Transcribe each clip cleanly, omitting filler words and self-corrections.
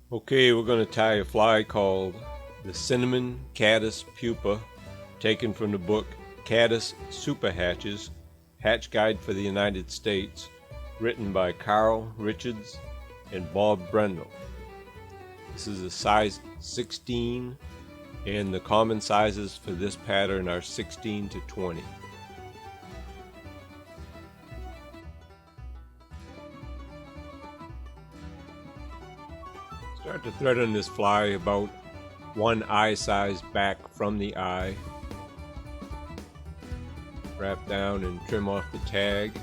Okay, we're going to tie a fly called the Cinnamon Caddis Pupa, taken from the book Caddis Super Hatches, Hatch Guide for the United States, written by Carl Richards and Bob Brendel. This is a size 16, and the common sizes for this pattern are 16 to 20. Start to thread on this fly about one eye size back from the eye. Wrap down and trim off the tag,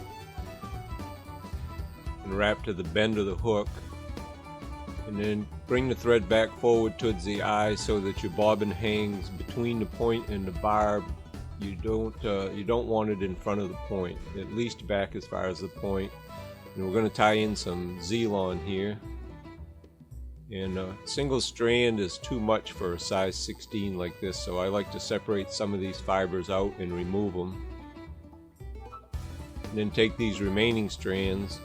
and wrap to the bend of the hook, and then bring the thread back forward towards the eye so that your bobbin hangs between the point and the barb. You don't want it in front of the point, at least back as far as the point. And we're going to tie in some Z-Lon here. And a single strand is too much for a size 16 like this, so I like to separate some of these fibers out and remove them. And then take these remaining strands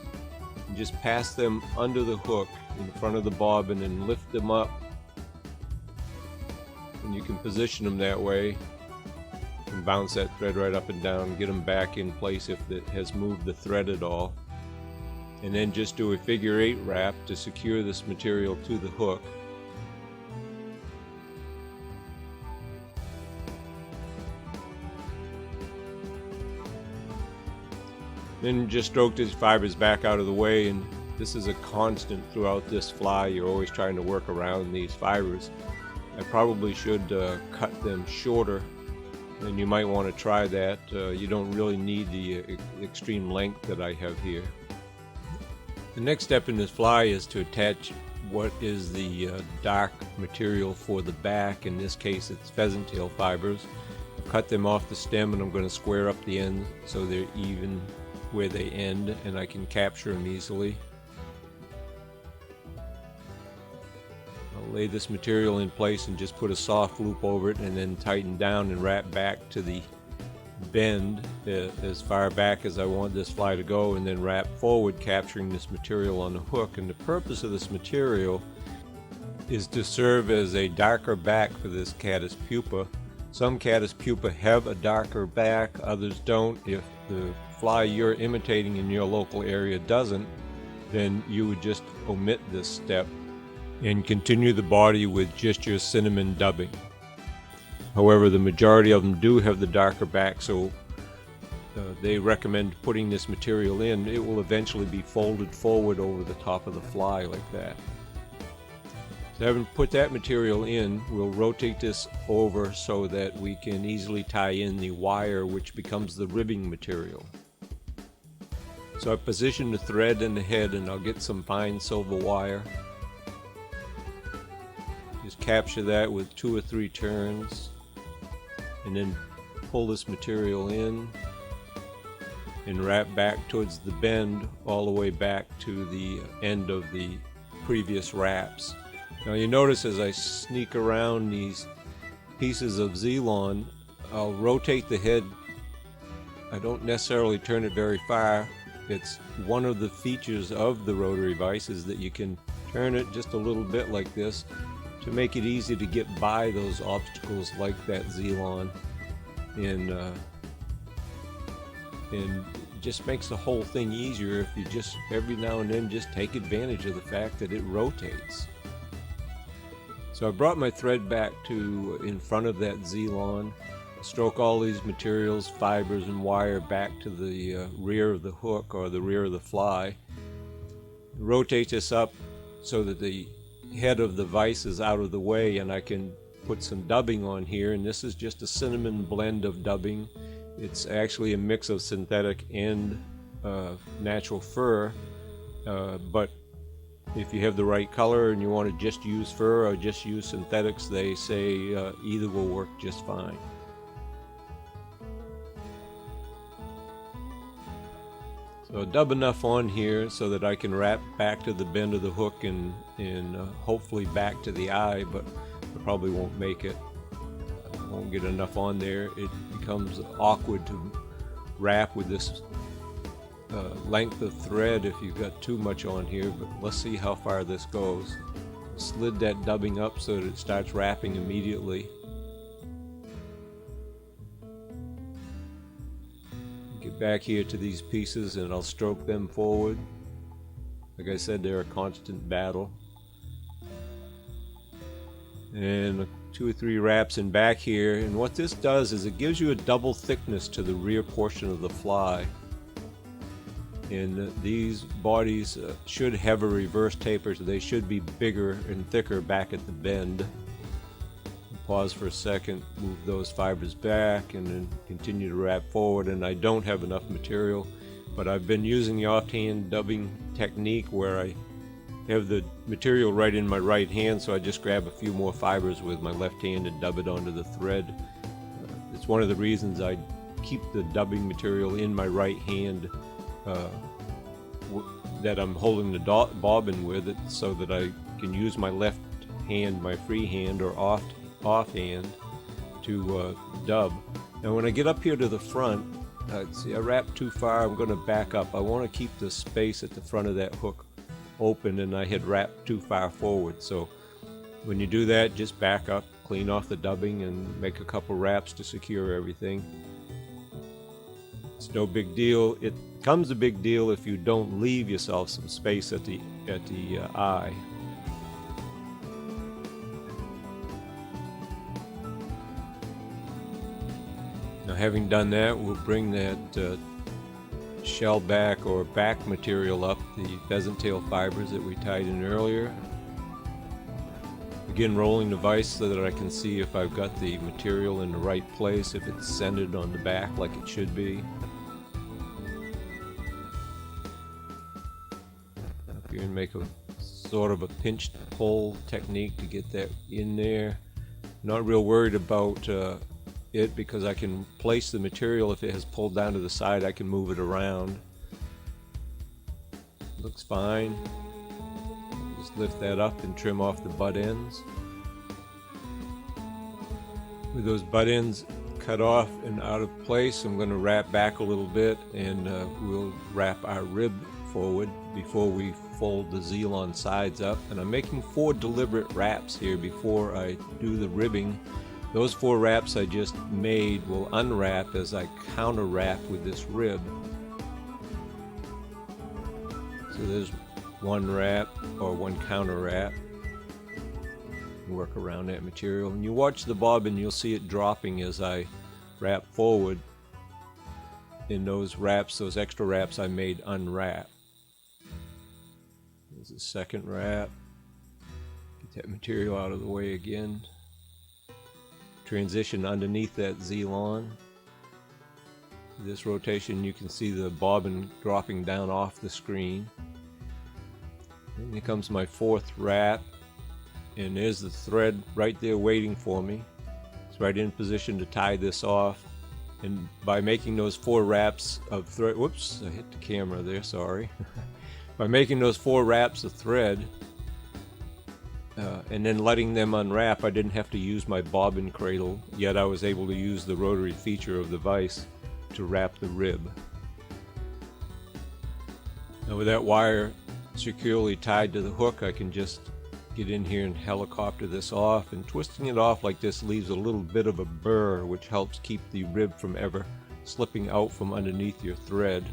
and just pass them under the hook in front of the bobbin and lift them up. And you can position them that way and bounce that thread right up and down, get them back in place if it has moved the thread at all. And then just do a figure 8 wrap to secure this material to the hook. Then just stroke these fibers back out of the way, and this is a constant throughout this fly. You're always trying to work around these fibers. I probably should cut them shorter, and you might want to try that. You don't really need the extreme length that I have here. The next step in this fly is to attach what is the dark material for the back. In this case it's pheasant tail fibers. Cut them off the stem, and I'm going to square up the ends so they're even where they end and I can capture them easily. I'll lay this material in place and just put a soft loop over it, and then tighten down and wrap back to the bend as far back as I want this fly to go, and then wrap forward, capturing this material on the hook. And the purpose of this material is to serve as a darker back for this caddis pupa. Some caddis pupa have a darker back, others don't. If the fly you're imitating in your local area doesn't, then you would just omit this step and continue the body with just your cinnamon dubbing. However, the majority of them do have the darker back, so they recommend putting this material in. It will eventually be folded forward over the top of the fly like that. So having put that material in, we'll rotate this over so that we can easily tie in the wire, which becomes the ribbing material. So I position the thread in the head, and I'll get some fine silver wire. Just capture that with 2 or 3 turns, and then pull this material in and wrap back towards the bend all the way back to the end of the previous wraps. Now you notice as I sneak around these pieces of Z-Lon, I'll rotate the head. I don't necessarily turn it very far. It's one of the features of the rotary vise is that you can turn it just a little bit like this to make it easy to get by those obstacles like that Z-Lon, and it just makes the whole thing easier if you just every now and then just take advantage of the fact that it rotates. So I brought my thread back to in front of that Z-Lon, stroke all these materials, fibers and wire back to the rear of the hook or the rear of the fly. Rotate this up so that the head of the vise is out of the way, and I can put some dubbing on here. And this is just a cinnamon blend of dubbing. It's actually a mix of synthetic and natural fur, but if you have the right color and you want to just use fur or just use synthetics, they say either will work just fine. So dub enough on here so that I can wrap back to the bend of the hook and hopefully back to the eye, but I probably won't make it. I won't get enough on there. It becomes awkward to wrap with this length of thread if you've got too much on here, but let's see how far this goes. slid that dubbing up so that it starts wrapping immediately. Get back here to these pieces and I'll stroke them forward. Like I said, they're a constant battle. And 2 or 3 wraps in back here, and what this does is it gives you a double thickness to the rear portion of the fly. And these bodies should have a reverse taper, so they should be bigger and thicker back at the bend. Pause for a second, move those fibers back, and then continue to wrap forward. And I don't have enough material, but I've been using the offhand dubbing technique where I have the material right in my right hand, so I just grab a few more fibers with my left hand and dub it onto the thread. It's one of the reasons I keep the dubbing material in my right hand that I'm holding the bobbin with it, so that I can use my left hand, my free hand or offhand to dub. Now when I get up here to the front, see I wrap too far, I'm going to back up. I want to keep the space at the front of that hook open, and I had wrapped too far forward. So when you do that, just back up, clean off the dubbing, and make a couple wraps to secure everything. It's no big deal. It becomes a big deal if you don't leave yourself some space at the eye. Now having done that, we'll bring that shell back or back material up, the pheasant tail fibers that we tied in earlier. Again, rolling the vise so that I can see if I've got the material in the right place, if it's centered on the back like it should be. Up here and make a sort of a pinch pull technique to get that in there. Not real worried about it, because I can place the material. If it has pulled down to the side, I can move it around. Looks fine. Just lift that up and trim off the butt ends. With those butt ends cut off and out of place, I'm going to wrap back a little bit, and we'll wrap our rib forward before we fold the Zelon sides up. And I'm making 4 deliberate wraps here before I do the ribbing. Those 4 wraps I just made will unwrap as I counter wrap with this rib. So there's 1 wrap or 1 counter wrap. Work around that material. And you watch the bobbin, you'll see it dropping as I wrap forward. In those wraps, those extra wraps I made unwrap. There's the second wrap. Get that material out of the way again. Transition underneath that Zelon. This rotation, you can see the bobbin dropping down off the screen. And here comes my 4th wrap, and there's the thread right there waiting for me. It's right in position to tie this off. And by making those 4 wraps of thread, whoops, I hit the camera there, sorry. By making those 4 wraps of thread, and then letting them unwrap, I didn't have to use my bobbin cradle, yet I was able to use the rotary feature of the vise to wrap the rib. Now with that wire securely tied to the hook, I can just get in here and helicopter this off, and twisting it off like this leaves a little bit of a burr, which helps keep the rib from ever slipping out from underneath your thread.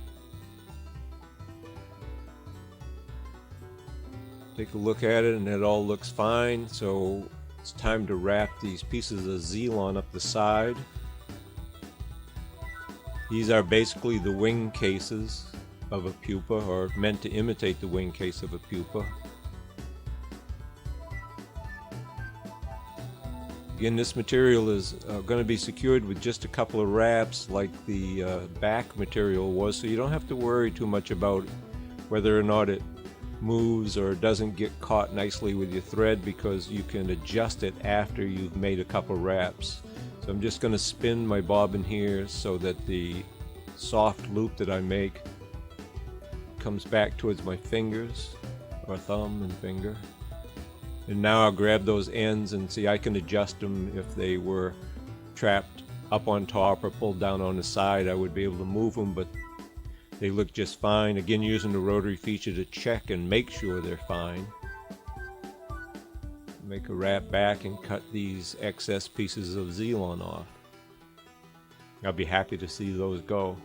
Take a look at it, and it all looks fine. So it's time to wrap these pieces of Zelon up the side. These are basically the wing cases of a pupa, or meant to imitate the wing case of a pupa. Again, this material is going to be secured with just a couple of wraps like the back material was, so you don't have to worry too much about whether or not it moves or doesn't get caught nicely with your thread, because you can adjust it after you've made a couple wraps. So I'm just going to spin my bobbin here so that the soft loop that I make comes back towards my fingers, or thumb and finger. And now I'll grab those ends and see I can adjust them. If they were trapped up on top or pulled down on the side, I would be able to move them, but they look just fine. Again, using the rotary feature to check and make sure they're fine. make a wrap back and cut these excess pieces of Zelon off. I'll be happy to see those go.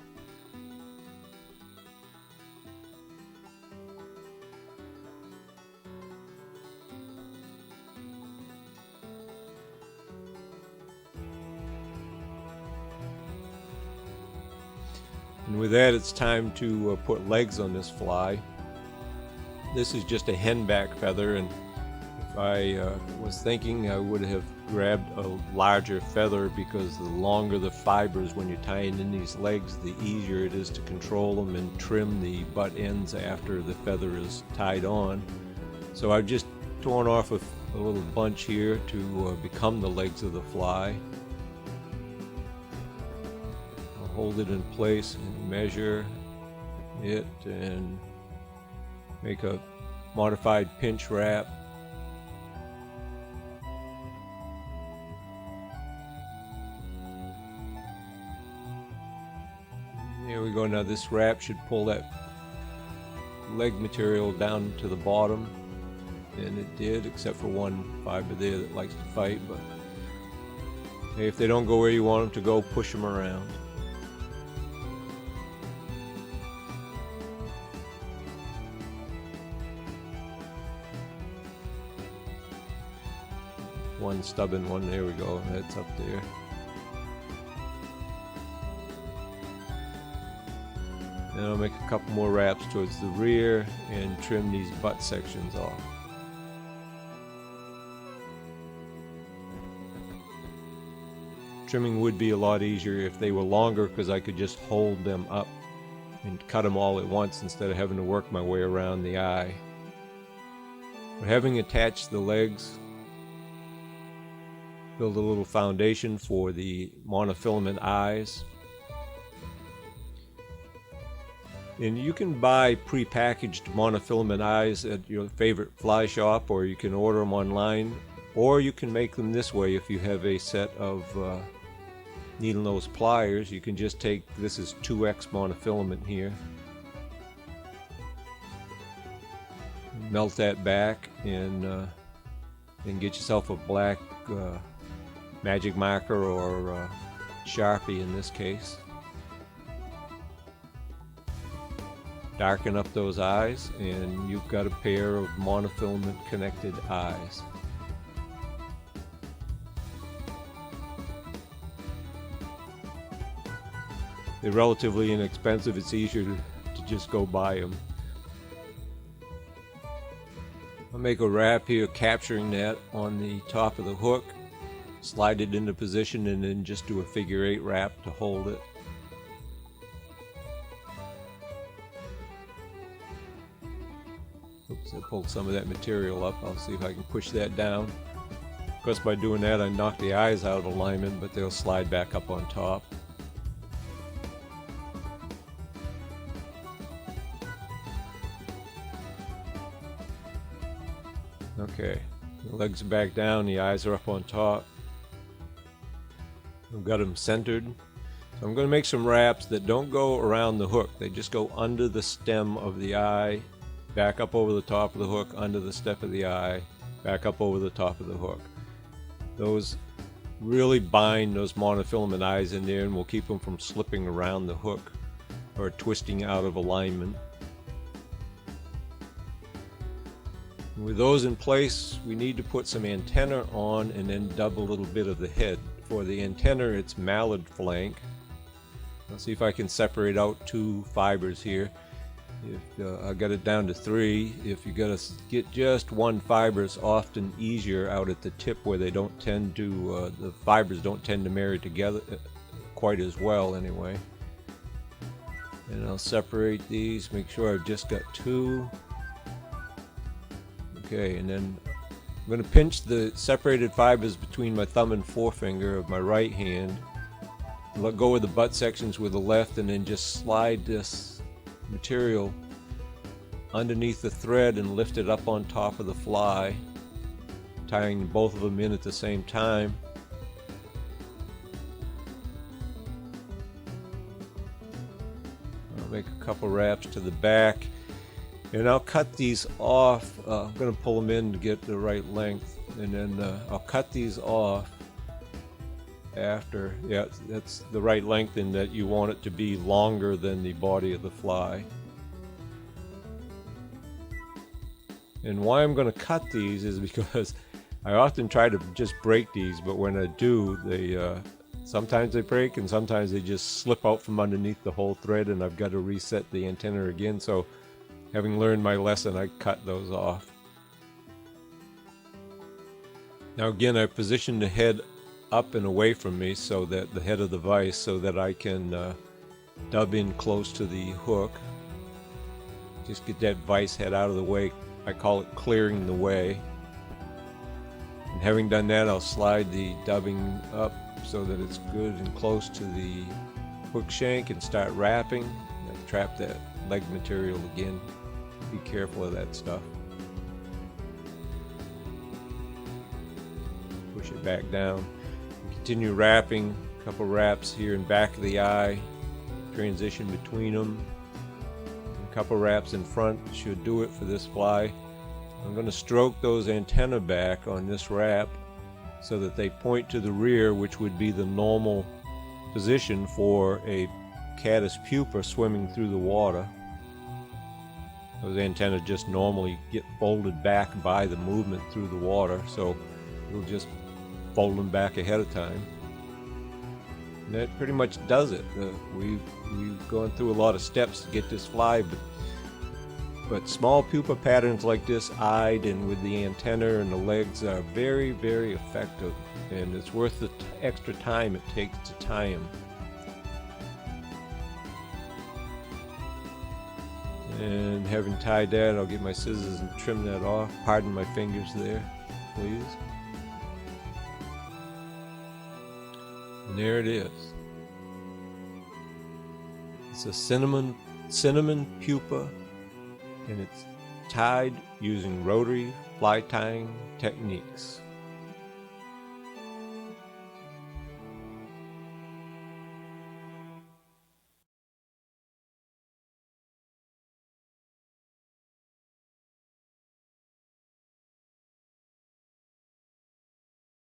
And with that, it's time to put legs on this fly. This is just a henback feather, and if I was thinking, I would have grabbed a larger feather, because the longer the fibers when you're tying in these legs, the easier it is to control them and trim the butt ends after the feather is tied on. So I've just torn off a little bunch here to become the legs of the fly. Hold it in place and measure it and make a modified pinch wrap. There we go. Now this wrap should pull that leg material down to the bottom, and it did, except for one fiber there that likes to fight. But hey, if they don't go where you want them to go, push them around. One stubborn one, there we go, that's up there. And I'll make a couple more wraps towards the rear and trim these butt sections off. Trimming would be a lot easier if they were longer, because I could just hold them up and cut them all at once instead of having to work my way around the eye. But having attached the legs, build a little foundation for the monofilament eyes. And you can buy pre-packaged monofilament eyes at your favorite fly shop, or you can order them online, or you can make them this way. If you have a set of needle nose pliers, you can just take, this is 2X monofilament here, melt that back, and then get yourself a black magic marker, or Sharpie in this case. Darken up those eyes, and you've got a pair of monofilament connected eyes. They're relatively inexpensive. It's easier to just go buy them. I'll make a wrap here, capturing that on the top of the hook, slide it into position, and then just do a figure 8 wrap to hold it. Oops, I pulled some of that material up. I'll see if I can push that down. Of course, by doing that, I knock the eyes out of alignment, but they'll slide back up on top. Okay, the legs are back down, the eyes are up on top. I've got them centered. So I'm going to make some wraps that don't go around the hook. They just go under the stem of the eye, back up over the top of the hook, under the step of the eye, back up over the top of the hook. Those really bind those monofilament eyes in there and will keep them from slipping around the hook or twisting out of alignment. With those in place, we need to put some antenna on and then dub a little bit of the head. For the antenna, it's mallard flank. Let's see if I can separate out 2 fibers here. If I got it down to 3. If you gotta get just 1 fiber, it's often easier out at the tip, where they don't tend to, the fibers don't tend to marry together quite as well anyway. And I'll separate these, make sure I've just got 2. Okay, and then I'm going to pinch the separated fibers between my thumb and forefinger of my right hand. Let go of the butt sections with the left, and then just slide this material underneath the thread and lift it up on top of the fly, tying both of them in at the same time. I'll make a couple wraps to the back. And I'll cut these off. I'm going to pull them in to get the right length. and then I'll cut these off after. Yeah, that's the right length, in that you want it to be longer than the body of the fly. And why I'm going to cut these is because I often try to just break these, but when I do, they sometimes they break and sometimes they just slip out from underneath the whole thread, and I've got to reset the antenna again. So having learned my lesson, I cut those off. Now again, I position the head up and away from me, so that the head of the vise, so that I can dub in close to the hook. Just get that vise head out of the way. I call it clearing the way. And having done that, I'll slide the dubbing up so that it's good and close to the hook shank and start wrapping. And trap that leg material again. Be careful of that stuff. Push it back down. Continue wrapping. A couple wraps here in back of the eye. Transition between them. A couple wraps in front should do it for this fly. I'm going to stroke those antennae back on this wrap so that they point to the rear, which would be the normal position for a caddis pupa swimming through the water. Those antennae just normally get folded back by the movement through the water, so we'll just fold them back ahead of time. And that pretty much does it. We've gone through a lot of steps to get this fly, but small pupa patterns like this, eyed and with the antenna and the legs, are very, very effective, and it's worth the extra time it takes to tie them. And having tied that, I'll get my scissors and trim that off. Pardon my fingers there, please. And there it is. It's a cinnamon pupa, and it's tied using rotary fly tying techniques.